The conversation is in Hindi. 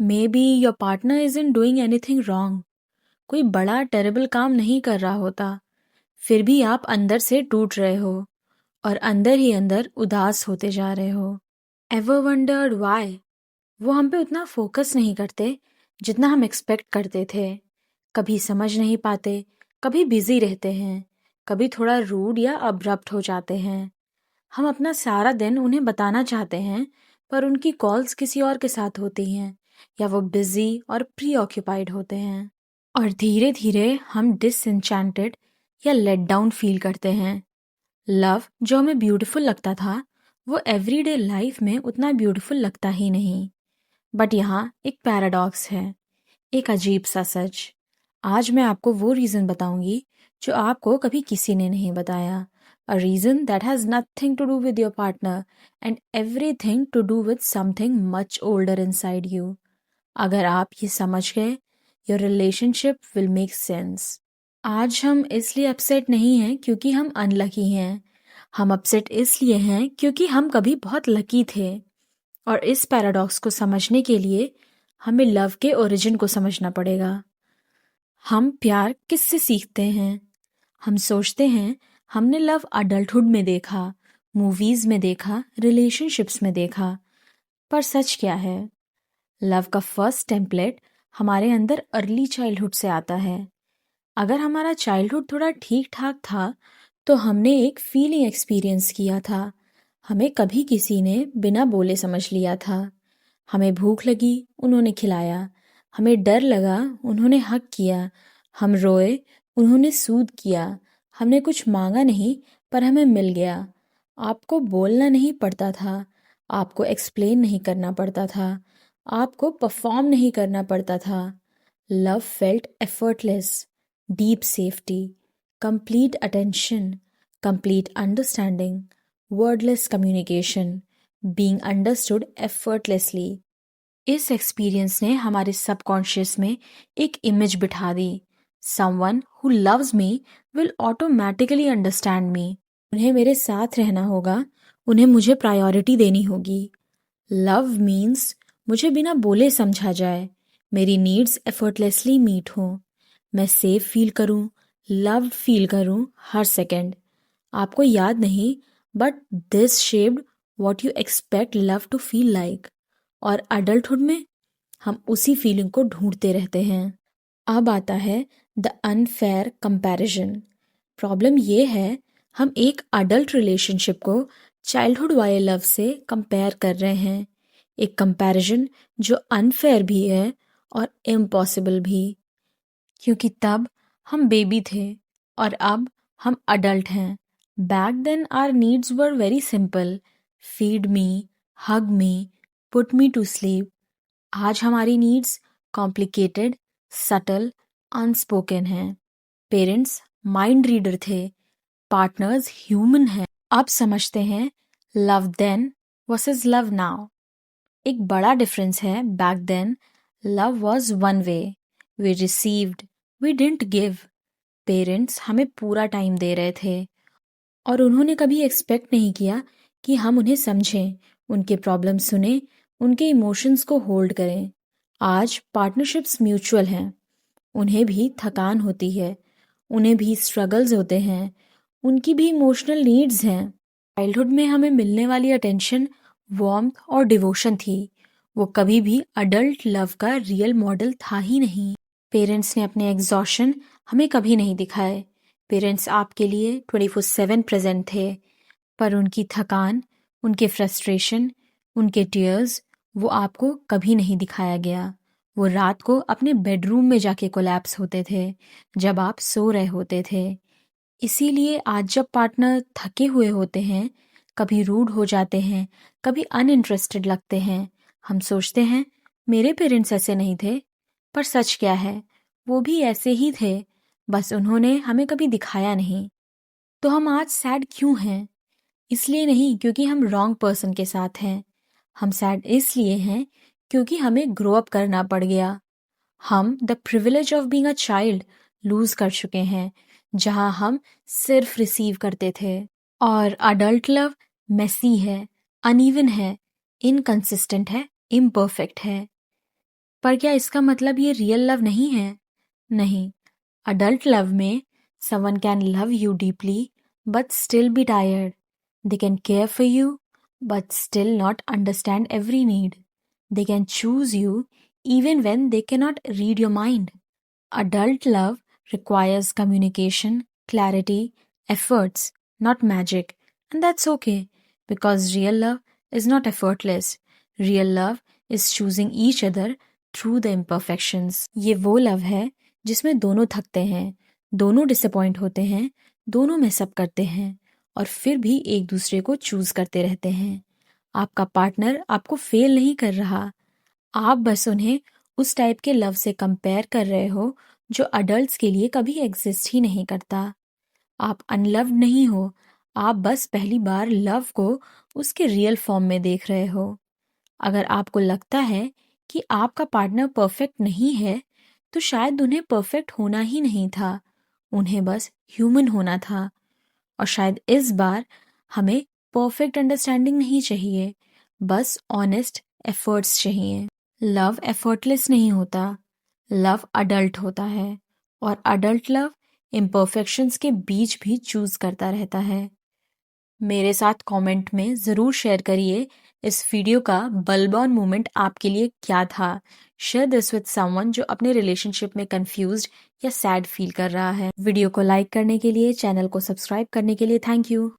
May be your partner isn't doing anything wrong. कोई बड़ा टेरेबल काम नहीं कर रहा होता, फिर भी आप अंदर से टूट रहे हो और अंदर ही अंदर उदास होते जा रहे हो। एवर वंडर्ड वाई वो हम पे उतना फोकस नहीं करते जितना हम एक्सपेक्ट करते थे। कभी समझ नहीं पाते, कभी बिजी रहते हैं, कभी थोड़ा रूड या अब्रप्ट हो जाते हैं। हम अपना सारा दिन उन्हें बताना चाहते हैं, पर उनकी कॉल्स किसी और के साथ होती हैं या वो बिजी और प्री ऑक्यूपाइड होते हैं। और धीरे धीरे हम डिसएन्चेंटेड या लेट डाउन फील करते हैं। लव जो हमें ब्यूटीफुल लगता था वो एवरीडे लाइफ में उतना ब्यूटीफुल लगता ही नहीं। बट यहाँ एक पैराडॉक्स है, एक अजीब सा सच। आज मैं आपको वो रीज़न बताऊंगी जो आपको कभी किसी ने नहीं बताया। A reason that has nothing to do with your partner and everything to do with something much older inside you. अगर आप ये समझ गए, your relationship will make sense. आज हम इसलिए अपसेट नहीं हैं क्योंकि हम अनलकी हैं। हम अपसेट इसलिए हैं क्योंकि हम कभी बहुत लकी थे। और इस पैराडॉक्स को समझने के लिए हमें लव के ओरिजिन को समझना पड़ेगा। हम प्यार किससे सीखते हैं? हम सोचते हैं हमने लव अडल्टहुड में देखा, मूवीज में देखा, रिलेशनशिप्स में देखा। पर सच क्या है? लव का फर्स्ट टेम्पलेट हमारे अंदर अर्ली चाइल्डहुड से आता है। अगर हमारा चाइल्डहुड थोड़ा ठीक ठाक था तो हमने एक फीलिंग एक्सपीरियंस किया था। हमें कभी किसी ने बिना बोले समझ लिया था। हमें भूख लगी, उन्होंने खिलाया। हमें डर लगा, उन्होंने हक किया। हम रोए, उन्होंने सूद किया। हमने कुछ मांगा नहीं, पर हमें मिल गया। आपको बोलना नहीं पड़ता था, आपको एक्सप्लेन नहीं करना पड़ता था, आपको परफॉर्म नहीं करना पड़ता था। Love felt effortless, deep safety, complete attention, complete understanding, wordless communication, being understood effortlessly। इस एक्सपीरियंस ने हमारे सबकॉन्शियस में एक इमेज बिठा दी। Someone who loves me will automatically understand me। उन्हें मेरे साथ रहना होगा, उन्हें मुझे प्रायोरिटी देनी होगी। लव मीन्स मुझे बिना बोले समझा जाए, मेरी नीड्स एफर्टलेसली मीट हों, मैं सेफ फील करूं, लव्ड फील करूं हर सेकेंड। आपको याद नहीं, but this shaped what you expect love to feel like. और अडल्टहुड में हम उसी फीलिंग को ढूंढते रहते हैं। अब आता है द अनफेयर कंपैरिजन। प्रॉब्लम ये है, हम एक अडल्ट रिलेशनशिप को चाइल्डहुड वाले लव से कंपेयर कर रहे हैं। एक कंपैरिजन जो अनफेयर भी है और इम्पॉसिबल भी। क्योंकि तब हम बेबी थे और अब हम अडल्ट हैं। Back then our needs were very simple, feed me, hug me, put me to sleep. आज हमारी नीड्स कॉम्प्लिकेटेड, सटल, अनस्पोकन हैं। पेरेंट्स माइंड रीडर थे, पार्टनर्स ह्यूमन हैं। अब समझते हैं love then versus love now. एक बड़ा डिफरेंस है। Back then love was one way, we received, we didn't give. Parents हमें पूरा टाइम दे रहे थे और उन्होंने कभी एक्सपेक्ट नहीं किया कि हम उन्हें समझें, उनके प्रॉब्लम सुने, उनके इमोशंस को होल्ड करें। आज पार्टनरशिप्स म्यूचुअल हैं, उन्हें भी थकान होती है, उन्हें भी स्ट्रगल्स होते हैं, उनकी भी इमोशनल नीड्स हैं। चाइल्डहुड में हमें मिलने वाली अटेंशन, वार्मथ और डिवोशन थी, वो कभी भी अडल्ट लव का रियल मॉडल था ही नहीं। पेरेंट्स ने अपने एग्जॉशन हमें कभी नहीं दिखाए। पेरेंट्स आपके लिए 24/7 प्रेजेंट थे, पर उनकी थकान, उनके फ्रस्ट्रेशन, उनके टीयर्स वो आपको कभी नहीं दिखाया गया। वो रात को अपने बेडरूम में जाके कोलैप्स होते थे जब आप सो रहे होते थे। इसीलिए आज जब पार्टनर थके हुए होते हैं, कभी रूड हो जाते हैं, कभी अनइंटरेस्टेड लगते हैं, हम सोचते हैं मेरे पेरेंट्स ऐसे नहीं थे। पर सच क्या है, वो भी ऐसे ही थे, बस उन्होंने हमें कभी दिखाया नहीं। तो हम आज सैड क्यों हैं? इसलिए नहीं क्योंकि हम रॉन्ग पर्सन के साथ हैं। हम सैड इसलिए हैं क्योंकि हमें ग्रो अप करना पड़ गया। हम the privilege of being a child lose कर चुके हैं, जहां हम सिर्फ रिसीव करते थे। और अडल्ट लव मेसी है, अनइवन है, इनकंसिस्टेंट है, इम्परफेक्ट है। पर क्या इसका मतलब ये रियल लव नहीं है? नहीं। अडल्ट लव में someone can love you deeply but still be tired. They can care for you but still not understand every need. They can choose you even when they cannot read your mind. Adult love requires communication, clarity, efforts, not magic. And that's okay because real love is not effortless. Real love is choosing each other through the imperfections. ये वो लव है जिसमें दोनों थकते हैं, दोनों डिसअपॉइंट होते हैं, दोनों मिसअप करते हैं और फिर भी एक दूसरे को चूज करते रहते हैं। आपका पार्टनर आपको फेल नहीं कर रहा, आप बस उन्हें उस टाइप के लव से कंपेयर कर रहे हो जो अडल्ट्स के लिए कभी एग्जिस्ट ही नहीं करता। आप अनलव्ड नहीं हो, आप बस पहली बार लव को उसके रियल फॉर्म में देख रहे हो। अगर आपको लगता है कि आपका पार्टनर परफेक्ट नहीं है, तो शायद उन्हें परफेक्ट होना ही नहीं था, उन्हें बस ह्यूमन होना था। और शायद इस बार हमें परफेक्ट अंडरस्टैंडिंग नहीं चाहिए, बस ऑनेस्ट एफर्ट्स चाहिए। लव एफर्टलेस नहीं होता, लव अडल्ट होता है और अडल्ट लव इम्परफेक्शंस के बीच भी चूज करता रहता है। मेरे साथ कमेंट में ज़रूर शेयर करिए इस वीडियो का बल्ब ऑन मोमेंट आपके लिए क्या था। शेयर दिस विद समवन जो अपने रिलेशनशिप में कंफ्यूज्ड या सैड फील कर रहा है। वीडियो को लाइक करने के लिए, चैनल को सब्सक्राइब करने के लिए थैंक यू।